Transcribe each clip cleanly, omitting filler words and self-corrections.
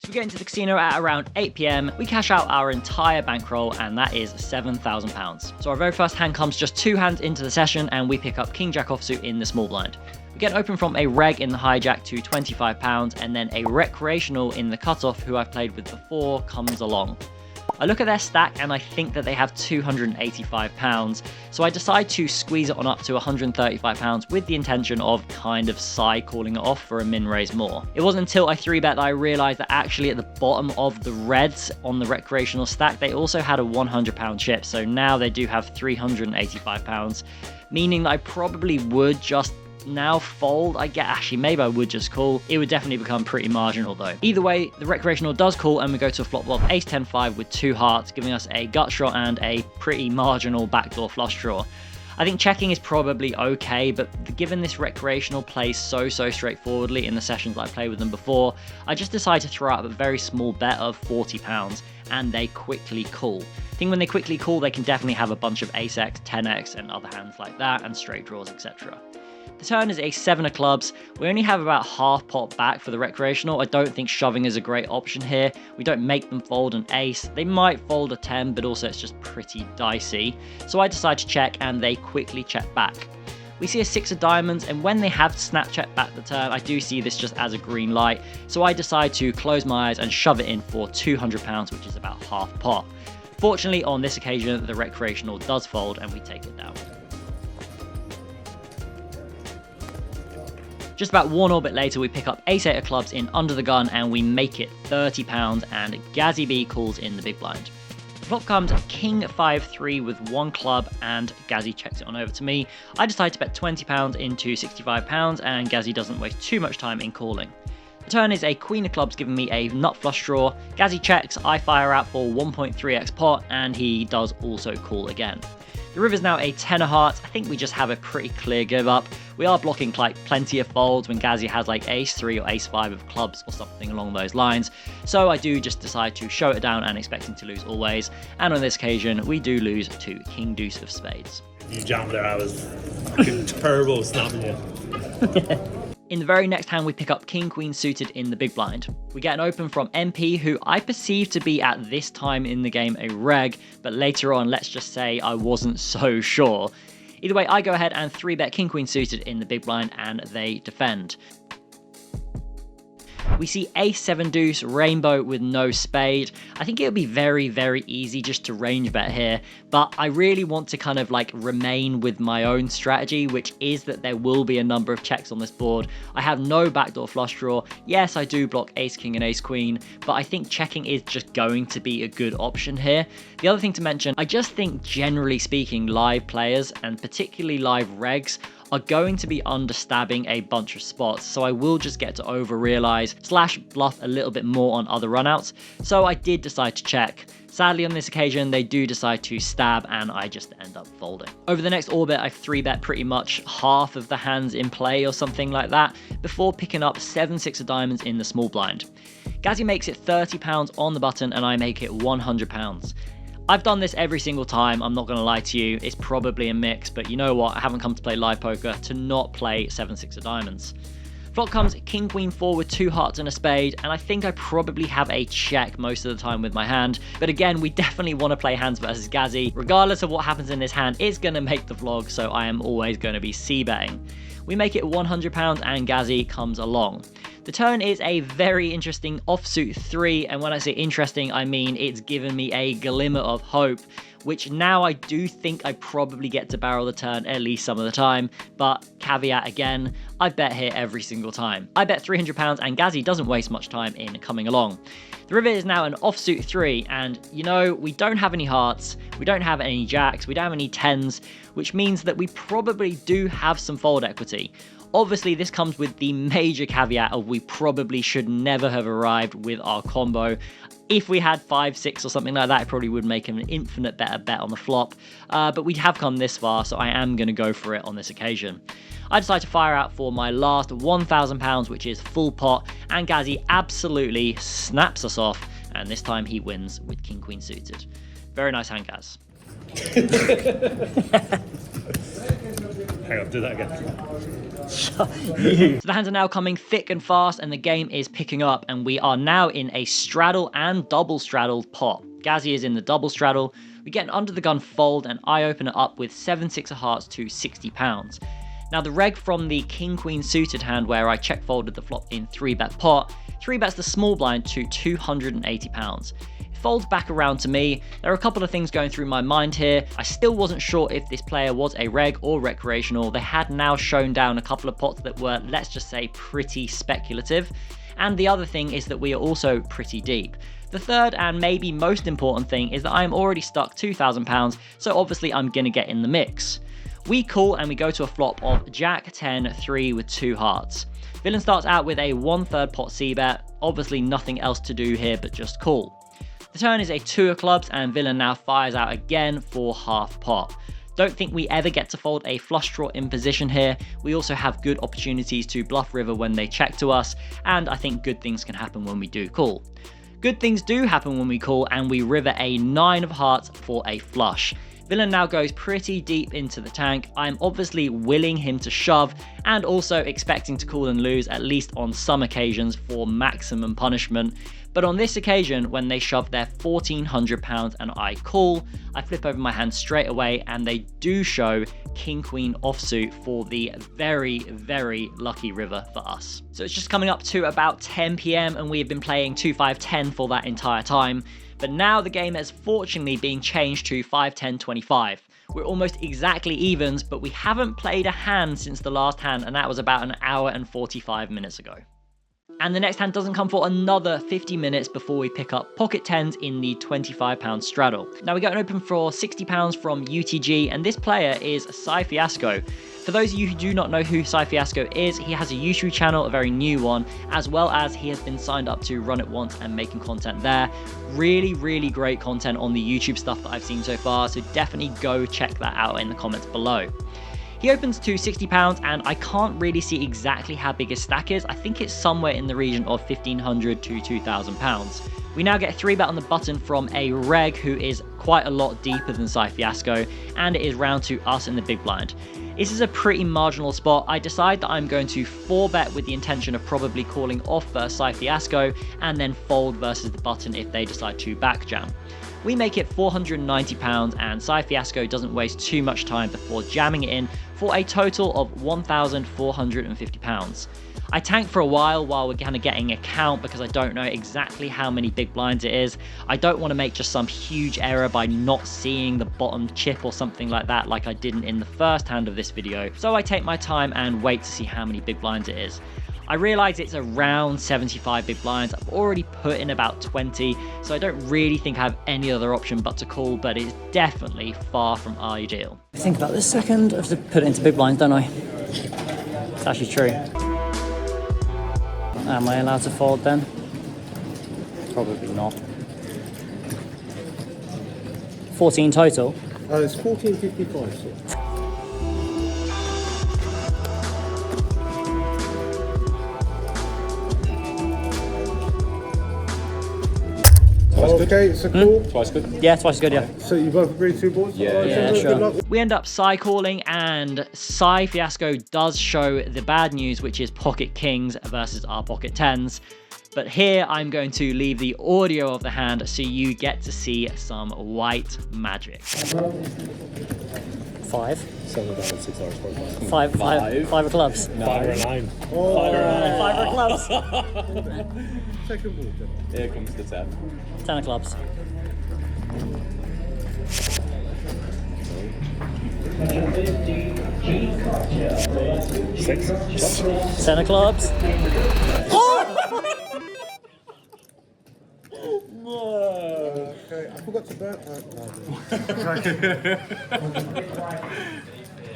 We get into the casino at around 8 PM, we cash out our entire bankroll, and that is £7,000. So our very first hand comes just 2 hands into the session, and we pick up King Jack offsuit in the small blind. We get open from a reg in the hijack to £25, and then a recreational in the cutoff who I've played with before comes along. I look at their stack and I think that they have £285, so I decide to squeeze it on up to £135 with the intention of kind of side calling it off for a min raise more. It wasn't until I 3-bet that I realised that actually at the bottom of the reds on the recreational stack they also had a £100 chip, so now they do have £385, meaning that I probably would just now fold. Actually maybe I would just call. It would definitely become pretty marginal though. Either way, the recreational does call and we go to a flop of ace 10-5 with 2 hearts, giving us a gut shot and a pretty marginal backdoor flush draw. I think checking is probably okay, but given this recreational plays so straightforwardly in the sessions that I played with them before, I just decided to throw out a very small bet of £40 and they quickly call. I think when they quickly call, they can definitely have a bunch of ace-x, 10x and other hands like that and straight draws, etc. The turn is a 7 of clubs. We only have about half pot back for the recreational. I don't think shoving is a great option here. We don't make them fold an ace. They might fold a 10, but also it's just pretty dicey. So I decide to check and they quickly check back. We see a 6 of diamonds, and when they have snap check back the turn, I do see this just as a green light. So I decide to close my eyes and shove it in for £200, which is about half pot. Fortunately, on this occasion, the recreational does fold and we take it down. Just about 1 orbit later, we pick up ace-8 of clubs in under the gun and we make it £30, and Gazzy B calls in the big blind. The flop comes king 5-3 with 1 club and Gazzy checks it on over to me. I decide to bet £20 into £65 and Gazzy doesn't waste too much time in calling. The turn is a queen of clubs giving me a nut flush draw. Gazzy checks, I fire out for 1.3x pot and he does also call again. The river's now a 10 of hearts. I think we just have a pretty clear give up. We are blocking like plenty of folds when Gazzy has like ace 3 or ace 5 of clubs or something along those lines. So I do just decide to show it down and expecting to lose always. And on this occasion, we do lose to king deuce of spades. You jammed there, I was fucking turbo snapping you. In the very next hand, we pick up king queen suited in the big blind. We get an open from MP, who I perceive to be at this time in the game a reg, but later on, let's just say I wasn't so sure. Either way, I go ahead and 3-bet king queen suited in the big blind and they defend. We see ace 7 deuce, rainbow with no spade. I think it would be very easy just to range bet here, but I really want to kind of like remain with my own strategy, which is that there will be a number of checks on this board. I have no backdoor flush draw. Yes, I do block ace king and ace queen, but I think checking is just going to be a good option here. The other thing to mention, I just think generally speaking, live players and particularly live regs are going to be understabbing a bunch of spots, so I will just get to over-realize / bluff a little bit more on other runouts, so I did decide to check. Sadly on this occasion they do decide to stab and I just end up folding. Over the next orbit I 3-bet pretty much half of the hands in play or something like that before picking up 7-6 of diamonds in the small blind. Gazzy makes it £30 on the button and I make it £100. I've done this every single time, I'm not going to lie to you, it's probably a mix, but you know what, I haven't come to play live poker to not play 7-6 of diamonds. Flop comes king queen 4 with 2 hearts and a spade, and I think I probably have a check most of the time with my hand, but again, we definitely want to play hands versus Gazzy. Regardless of what happens in this hand, it's going to make the vlog, so I am always going to be c-betting. We make it £100 and Gazzy comes along. The turn is a very interesting offsuit 3, and when I say interesting, I mean it's given me a glimmer of hope, which now I do think I probably get to barrel the turn at least some of the time, but caveat again, I bet here every single time. I bet £300 and Gazzy doesn't waste much time in coming along. The river is now an offsuit 3, and you know, we don't have any hearts, we don't have any jacks, we don't have any 10s, which means that we probably do have some fold equity. Obviously, this comes with the major caveat of we probably should never have arrived with our combo. If we had 5-6 or something like that, it probably would make an infinite better bet on the flop, but we have come this far, so I am going to go for it on this occasion. I decide to fire out for my last £1,000, which is full pot, and Gazzy absolutely snaps us off, and this time he wins with king queen suited. Very nice hand, Gaz. Hang on, do that again. So the hands are now coming thick and fast, and the game is picking up, and we are now in a straddle and double straddled pot. Gazzy is in the double straddle. We get an under the gun fold, and I open it up with 7-6 of hearts to £60. Now the reg from the king-queen suited hand where I check folded the flop in 3-bet pot, 3-bets the small blind to £280. It folds back around to me. There are a couple of things going through my mind here. I still wasn't sure if this player was a reg or recreational. They had now shown down a couple of pots that were, let's just say, pretty speculative. And the other thing is that we are also pretty deep. The third and maybe most important thing is that I am already stuck £2,000, so obviously I'm gonna get in the mix. We call and we go to a flop of Jack 10 3 with 2 hearts. Villain starts out with a 1/3 pot c-bet, obviously nothing else to do here but just call. The turn is a 2 of clubs and Villain now fires out again for half pot. Don't think we ever get to fold a flush draw in position here. We also have good opportunities to bluff river when they check to us, and I think good things can happen when we do call. Good things do happen when we call and we river a 9 of hearts for a flush. Villain now goes pretty deep into the tank. I'm obviously willing him to shove and also expecting to call and lose at least on some occasions for maximum punishment. But on this occasion, when they shove their £1,400 and I call, I flip over my hand straight away and they do show king-queen offsuit for the very, very lucky river for us. So it's just coming up to about 10 PM and we have been playing 2-5-10 for that entire time. But now the game has fortunately been changed to 5-10-25. We're almost exactly evens, but we haven't played a hand since the last hand, and that was about an hour and 45 minutes ago. And the next hand doesn't come for another 50 minutes before we pick up pocket tens in the £25 straddle. Now we got an open for £60 from UTG, and this player is Cy Fiasco. For those of you who do not know who Cy Fiasco is, he has a YouTube channel, a very new one, as well as he has been signed up to Run It Once and making content there. Really, really great content on the YouTube stuff that I've seen so far, so definitely go check that out in the comments below. He opens to £60 and I can't really see exactly how big his stack is. I think it's somewhere in the region of £1,500 to £2,000. We now get a 3-bet on the button from a reg who is quite a lot deeper than Cy Fiasco, and it is round to us in the big blind. This is a pretty marginal spot. I decide that I'm going to 4-bet with the intention of probably calling off versus Cy Fiasco and then fold versus the button if they decide to backjam. We make it £490 and Cy Fiasco doesn't waste too much time before jamming it in for a total of £1,450. I tank for a while we're kind of getting a count because I don't know exactly how many big blinds it is. I don't want to make just some huge error by not seeing the bottom chip or something like that like I didn't in the first hand of this video. So I take my time and wait to see how many big blinds it is. I realise it's around 75 big blinds. I've already put in about 20, so I don't really think I have any other option but to call, but it's definitely far from ideal. I think about this second, I have to put it into big blinds, don't I? It's actually true. Am I allowed to fold then? Probably not. 14 total? It's 14.55, so. Okay, so cool. Twice good? Yeah, twice as good, yeah. So you both agree 2 boards? Yeah, sure. We end up Cy calling, and Cy Fiasco does show the bad news, which is pocket kings versus our pocket tens. But here I'm going to leave the audio of the hand so you get to see some white magic. 5. 7 down, 6 hours, 5 of clubs. 5 or 9. Oh, 5 of clubs. second board then. Here comes the 10. 10 of clubs. Six. 10 of clubs. Okay, I forgot to burn.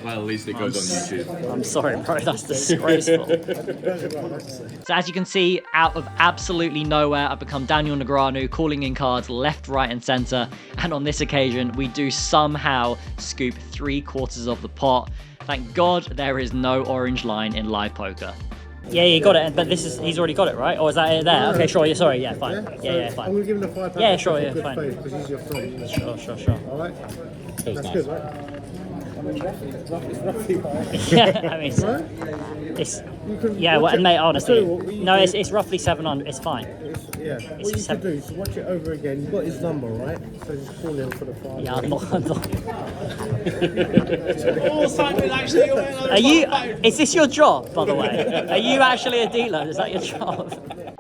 Well, at least it goes on YouTube. I'm sorry, bro, that's disgraceful. So as you can see, out of absolutely nowhere, I've become Daniel Negreanu, calling in cards left, right, and center. And on this occasion, we do somehow scoop 3/4 of the pot. Thank God there is no orange line in live poker. Yeah, you got it, but he's already got it, right? Or is that it there? Okay, sure, yeah, sorry, yeah, fine. Yeah, fine. I'm going to give him the £5. Yeah, sure, yeah, fine. Because he's your friend. Sure. Alright? Feels That's nice. good, right? roughly right. Yeah, I mean, Right? it's You can yeah. watch Well, it- mate, I'll honestly, tell you what you no, do. it's roughly 7 on. It's fine. Yeah. What you seven- should do is watch it over again. You've got his number, right? So just call him for the file. Yeah, I'm not. I'm not. Oh, Simon, actually, you're in Are you? Is this your job, by the way? Are you actually a dealer? Is that your job?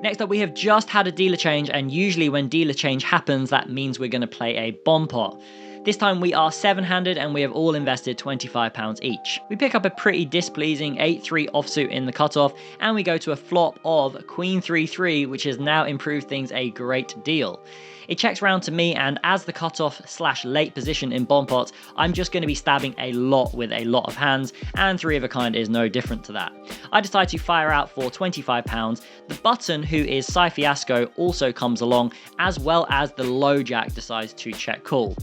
Next up, we have just had a dealer change, and usually when dealer change happens, that means we're going to play a bomb pot. This time we are 7-handed and we have all invested £25 each. We pick up a pretty displeasing 8-3 offsuit in the cutoff, and we go to a flop of Queen 3-3, which has now improved things a great deal. It checks round to me, and as the cutoff / late position in bomb pots, I'm just going to be stabbing a lot with a lot of hands, and 3 of a kind is no different to that. I decide to fire out for £25. The button, who is Cy Fiasco, also comes along, as well as the low jack decides to check call.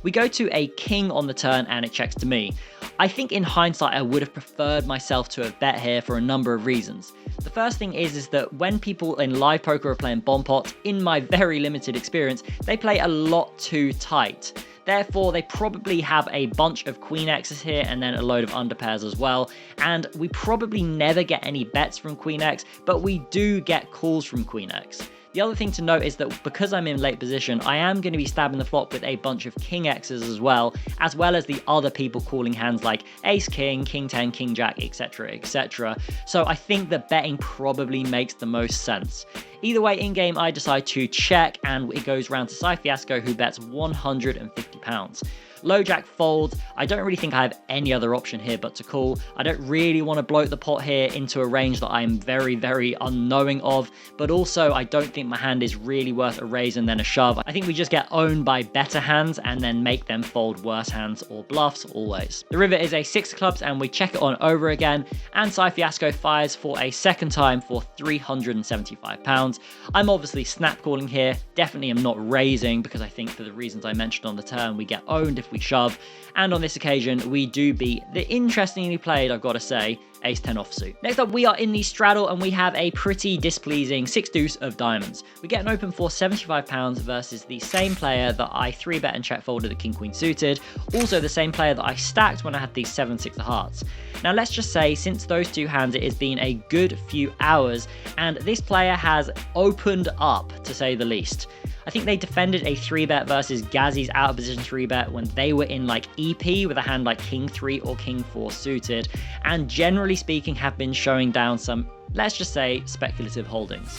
We go to a king on the turn and it checks to me. I think in hindsight I would have preferred myself to have bet here for a number of reasons. The first thing is that when people in live poker are playing bomb pots, in my very limited experience, they play a lot too tight. Therefore, they probably have a bunch of queen X's here and then a load of underpairs as well. And we probably never get any bets from queen X, but we do get calls from queen X. The other thing to note is that because I'm in late position, I am going to be stabbing the flop with a bunch of king X's as well as the other people calling hands like ace king, king 10, king jack, etc, etc. So I think that betting probably makes the most sense. Either way, in game I decide to check, and it goes round to Cy Fiasco, who bets £150. Low jack folds. I don't really think I have any other option here but to call. I don't really want to bloat the pot here into a range that I'm very, very unknowing of, but also I don't think my hand is really worth a raise and then a shove. I think we just get owned by better hands and then make them fold worse hands or bluffs always. The river is a 6 of clubs and we check it on over again, and Cy Fiasco fires for a second time for £375. I'm obviously snap calling here. Definitely am not raising because I think for the reasons I mentioned on the turn, we get owned if we shove, and on this occasion we do beat the interestingly played, I've got to say, ace 10 offsuit. Next up, we are in the straddle and we have a pretty displeasing 6 deuce of diamonds. We get an open for £75 versus the same player that I 3-bet and check folded the king queen suited, also the same player that I stacked when I had the 7-6 of hearts. Now let's just say, since those two hands, it has been a good few hours and this player has opened up, to say the least. I think they defended a 3-bet versus Gazzy's out of position 3-bet when they were in like EP with a hand like king 3 or king 4 suited, and generally speaking have been showing down some, let's just say, speculative holdings.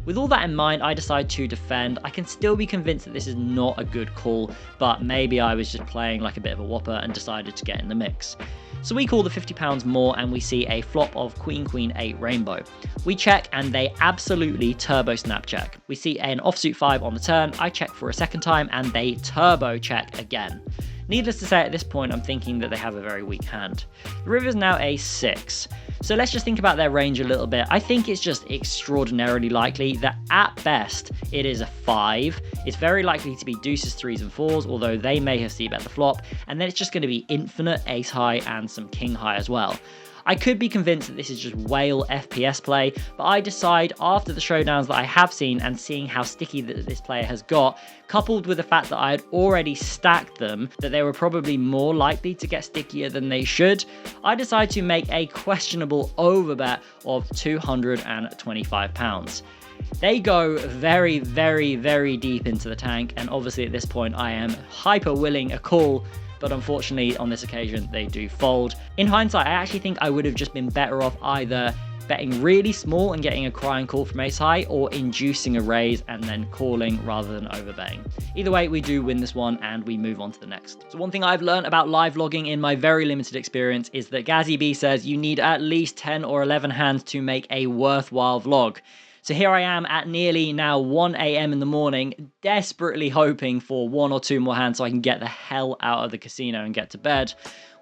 With all that in mind, I decide to defend. I can still be convinced that this is not a good call, but maybe I was just playing like a bit of a whopper and decided to get in the mix. So we call the £50 more and we see a flop of queen queen 8 rainbow. We check and they absolutely turbo snap check. We see an offsuit 5 on the turn. I check for a second time and they turbo check again. Needless to say, at this point I'm thinking that they have a very weak hand. The river is now a 6. So let's just think about their range a little bit. I think it's just extraordinarily likely that at best it is a 5. It's very likely to be deuces, 3s and 4s, although they may have c-bet the flop, and then it's just going to be infinite ace high and some king high as well. I could be convinced that this is just whale FPS play, but I decide after the showdowns that I have seen and seeing how sticky that this player has got, coupled with the fact that I had already stacked them, that they were probably more likely to get stickier than they should, I decide to make a questionable overbet of £225. They go very, very, very deep into the tank, and obviously at this point I am hyper willing a call, but unfortunately on this occasion they do fold. In hindsight, I actually think I would have just been better off either betting really small and getting a crying call from ace high, or inducing a raise and then calling rather than overbetting. Either way, we do win this one and we move on to the next. So one thing I've learned about live logging in my very limited experience is that Gazzy B says you need at least 10 or 11 hands to make a worthwhile vlog. So here I am at nearly now 1 AM in the morning, desperately hoping for 1 or 2 more hands so I can get the hell out of the casino and get to bed.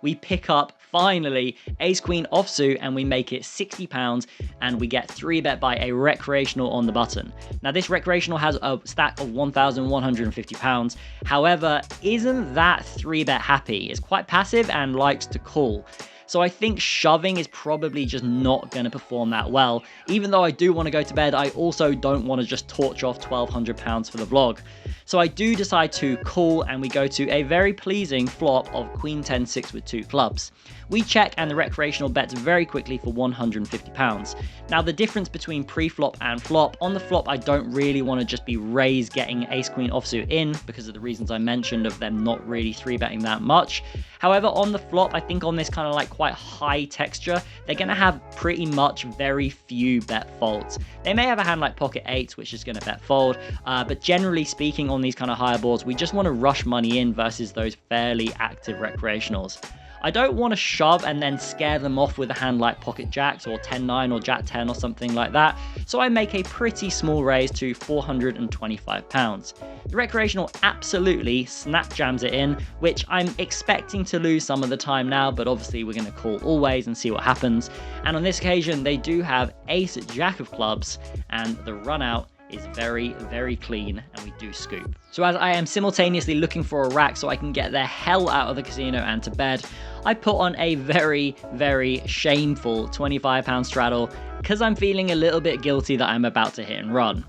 We pick up, finally, ace queen offsuit and we make it £60 and we get 3-bet by a recreational on the button. Now this recreational has a stack of £1,150. However, isn't that 3-bet happy? It's quite passive and likes to call. So I think shoving is probably just not going to perform that well. Even though I do want to go to bed, I also don't want to just torch off £1,200 for the vlog. So I do decide to call, and we go to a very pleasing flop of Queen 10-6 with 2 clubs. We check, and the recreational bets very quickly for £150. Now the difference between pre-flop and flop, on the flop I don't really want to just be raise getting ace queen offsuit in because of the reasons I mentioned of them not really 3-betting that much. However, on the flop, I think on this kind of like quite high texture, they're going to have pretty much very few bet folds. They may have a hand like pocket 8s, which is going to bet fold, but generally speaking on these kind of higher boards, we just want to rush money in versus those fairly active recreationals. I don't want to shove and then scare them off with a hand like pocket jacks or 10-9 or jack 10 or something like that, so I make a pretty small raise to £425. The recreational absolutely snap jams it in, which I'm expecting to lose some of the time now, but obviously we're going to call always and see what happens. And on this occasion they do have ace jack of clubs, and the run out is very, very clean, and we do scoop. So as I am simultaneously looking for a rack so I can get the hell out of the casino and to bed, I put on a very, very shameful £25 straddle because I'm feeling a little bit guilty that I'm about to hit and run.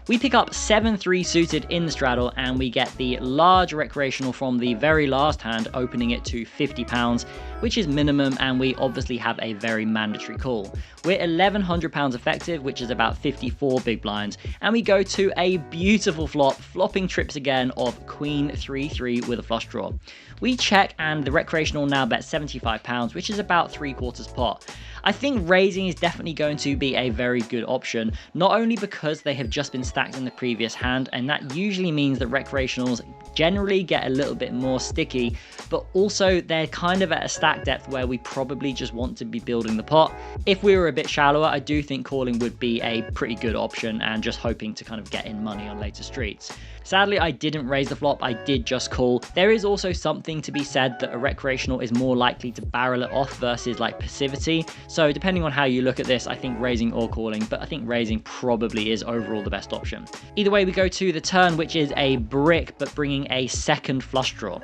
We pick up 7-3 suited in the straddle, and we get the large recreational from the very last hand, opening it to £50, which is minimum, and we obviously have a very mandatory call. We're £1,100 effective, which is about 54 big blinds, and we go to a beautiful flop, flopping trips again of Queen 3-3 with a flush draw. We check, and the recreational now bets £75, which is about 3/4 pot. I think raising is definitely going to be a very good option, not only because they have just been stacked in the previous hand, and that usually means that recreationals generally get a little bit more sticky, but also they're kind of at a stack depth where we probably just want to be building the pot. If we were a bit shallower, I do think calling would be a pretty good option and just hoping to kind of get in money on later streets. Sadly, I didn't raise the flop, I did just call. There is also something to be said that a recreational is more likely to barrel it off versus like passivity. So depending on how you look at this, I think raising or calling, but I think raising probably is overall the best option. Either way, we go to the turn, which is a brick, but bringing a second flush draw.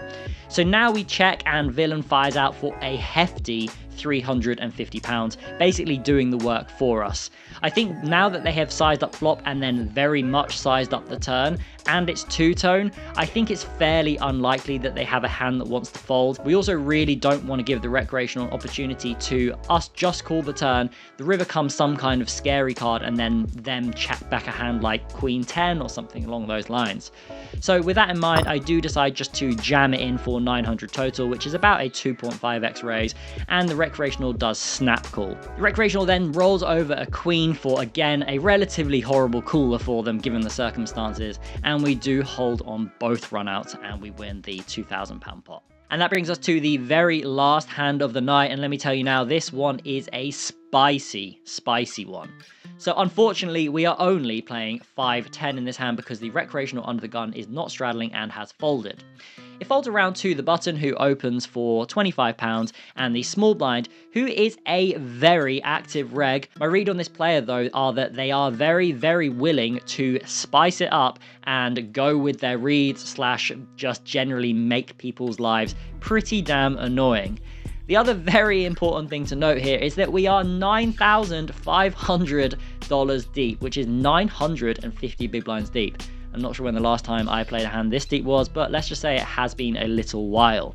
So now we check, and villain fires out for a hefty £350, basically doing the work for us. I think now that they have sized up flop and then very much sized up the turn, and it's two-tone, I think it's fairly unlikely that they have a hand that wants to fold. We also really don't want to give the recreational opportunity to us just call the turn, the river comes some kind of scary card, and then them chat back a hand like Queen 10 or something along those lines. So with that in mind, I do decide just to jam it in for 900 total, which is about a 2.5x raise, and the recreational does snap call. The recreational then rolls over a queen for, again, a relatively horrible cooler for them given the circumstances, and we do hold on both runouts, and we win the £2,000 pot. And that brings us to the very last hand of the night, and let me tell you now, this one is a spicy one. So unfortunately, we are only playing 5-10 in this hand because the recreational under the gun is not straddling and has folded. It folds around to the button, who opens for £25, and the small blind, who is a very active reg. My read on this player though are that they are very, very willing to spice it up and go with their reads / just generally make people's lives pretty damn annoying. The other very important thing to note here is that we are $9,500 deep, which is 950 big blinds deep. I'm not sure when the last time I played a hand this deep was, but let's just say it has been a little while.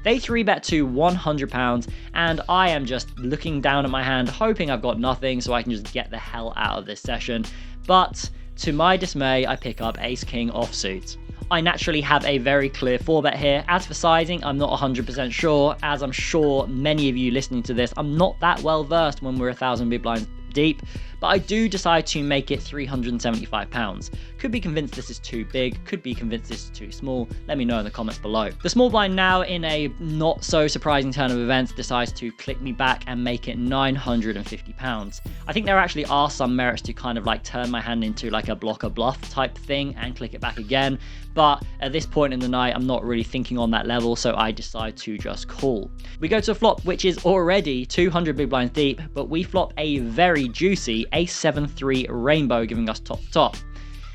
They 3-bet to £100, and I am just looking down at my hand, hoping I've got nothing so I can just get the hell out of this session. But to my dismay, I pick up ace-king offsuit. I naturally have a very clear 4-bet here. As for sizing, I'm not 100% sure, as I'm sure many of you listening to this, I'm not that well versed when we're 1,000 big blinds deep, but I do decide to make it £375. Could be convinced this is too big, could be convinced this is too small. Let me know in the comments below. The small blind now, in a not so surprising turn of events, decides to click me back and make it £950. I think there actually are some merits to kind of like turn my hand into like a blocker bluff type thing and click it back again, but at this point in the night I'm not really thinking on that level, so I decide to just call. We go to a flop which is already 200 big blinds deep, but we flop a very juicy ace-7-3 rainbow, giving us top.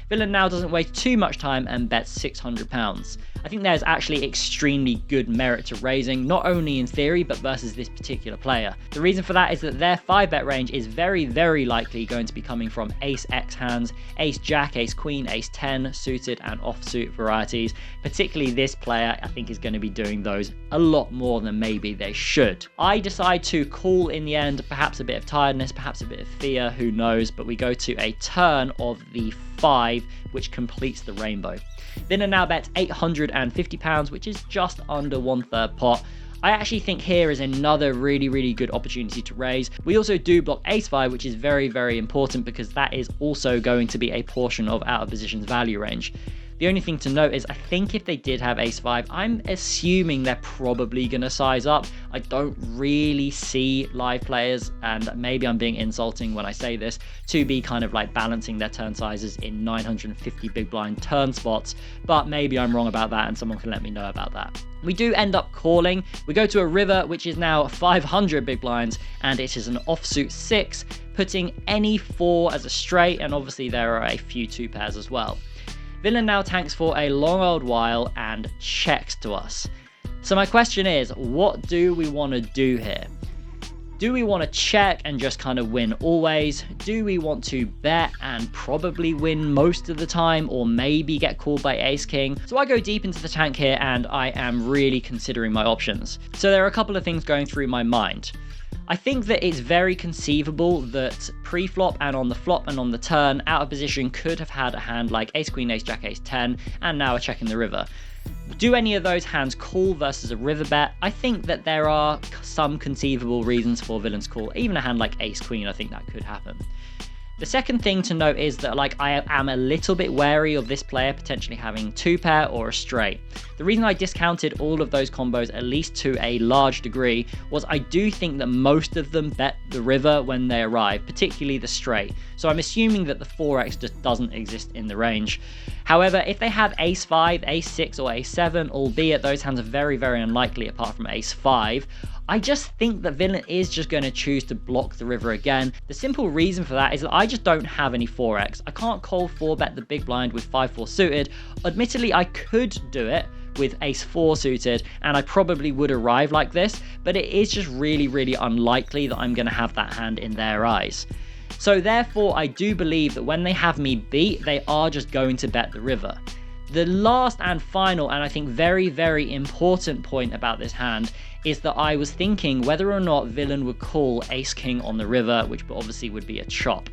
Villain now doesn't waste too much time and bets £600. I think there's actually extremely good merit to raising, not only in theory, but versus this particular player. The reason for that is that their 5-bet range is very, very likely going to be coming from ace-x hands, ace-jack, ace-queen, ace-10, suited and offsuit varieties. Particularly this player, I think, is going to be doing those a lot more than maybe they should. I decide to call in the end, perhaps a bit of tiredness, perhaps a bit of fear, who knows, but we go to a turn of the 5, which completes the rainbow. Villain now bets £850, which is just under 1/3 pot. I actually think here is another really, really good opportunity to raise. We also do block ace-5, which is very, very important because that is also going to be a portion of out of position's value range. The only thing to note is I think if they did have ace-5, I'm assuming they're probably going to size up. I don't really see live players, and maybe I'm being insulting when I say this, to be kind of like balancing their turn sizes in 950 big blind turn spots, but maybe I'm wrong about that and someone can let me know about that. We do end up calling. We go to a river, which is now 500 big blinds, and it is an offsuit 6, putting any 4 as a straight, and obviously there are a few 2 pairs as well. Villain now tanks for a long old while and checks to us. So my question is, what do we want to do here? Do we want to check and just kind of win always? Do we want to bet and probably win most of the time, or maybe get called by ace king? So I go deep into the tank here and I am really considering my options. So there are a couple of things going through my mind. I think that it's very conceivable that pre-flop and on the flop and on the turn, out of position could have had a hand like ace queen, ace jack, ace 10, and now a check in the river. Do any of those hands call versus a river bet? I think that there are some conceivable reasons for villains call. Even a hand like ace queen, I think that could happen. The second thing to note is that I am a little bit wary of this player potentially having 2 pair or a straight. The reason I discounted all of those combos, at least to a large degree, was I do think that most of them bet the river when they arrive, particularly the straight. So I'm assuming that the 4x just doesn't exist in the range. However, if they have ace 5, ace 6 or ace 7, albeit those hands are very, very unlikely apart from ace 5, I just think that villain is just going to choose to block the river again. The simple reason for that is that I just don't have any 4x. I can't call 4-bet the big blind with 5-4 suited. Admittedly, I could do it with ace 4 suited, and I probably would arrive like this, but it is just really, really unlikely that I'm going to have that hand in their eyes. So therefore, I do believe that when they have me beat, they are just going to bet the river. The last and final, and I think very, very important point about this hand is that I was thinking whether or not villain would call ace king on the river, which obviously would be a chop.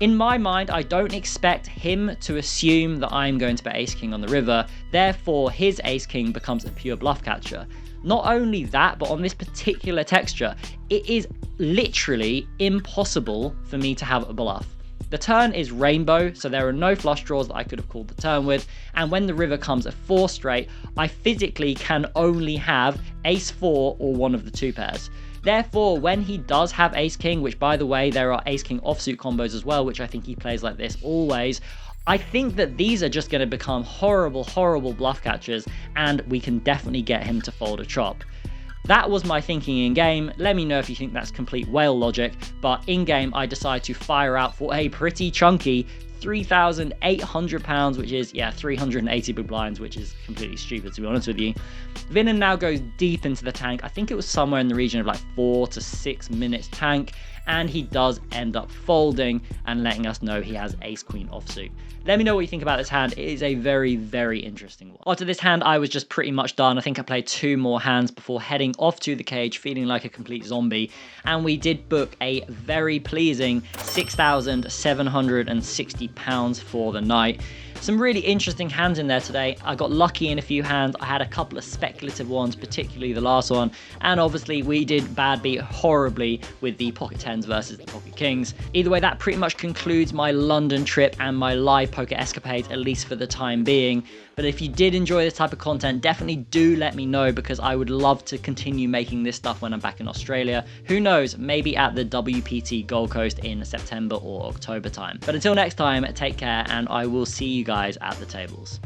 In my mind, I don't expect him to assume that I'm going to bet ace king on the river, therefore his ace king becomes a pure bluff catcher. Not only that, but on this particular texture, it is literally impossible for me to have a bluff. The turn is rainbow, so there are no flush draws that I could have called the turn with, and when the river comes a 4 straight, I physically can only have ace 4 or one of the 2 pairs. Therefore, when he does have ace king, which by the way, there are ace king offsuit combos as well, which I think he plays like this always, I think that these are just going to become horrible, horrible bluff catchers, and we can definitely get him to fold a chop. That was my thinking in game. Let me know if you think that's complete whale logic, but in game I decide to fire out for a pretty chunky £3,800, which is, yeah, 380 big blinds, which is completely stupid to be honest with you. Villain now goes deep into the tank. I think it was somewhere in the region of like 4 to 6 minutes tank, and he does end up folding and letting us know he has ace queen offsuit. Let me know what you think about this hand. It is a very, very interesting one. After this hand, I was just pretty much done. I think I played 2 more hands before heading off to the cage, feeling like a complete zombie. And we did book a very pleasing £6,760 for the night. Some really interesting hands in there today. I got lucky in a few hands. I had a couple of speculative ones, particularly the last one. And obviously we did bad beat horribly with the pocket 10s versus the pocket kings. Either way, that pretty much concludes my London trip and my live poker escapades, at least for the time being. But if you did enjoy this type of content, definitely do let me know, because I would love to continue making this stuff when I'm back in Australia. Who knows, maybe at the WPT Gold Coast in September or October time. But until next time, take care, and I will see you guys at the tables.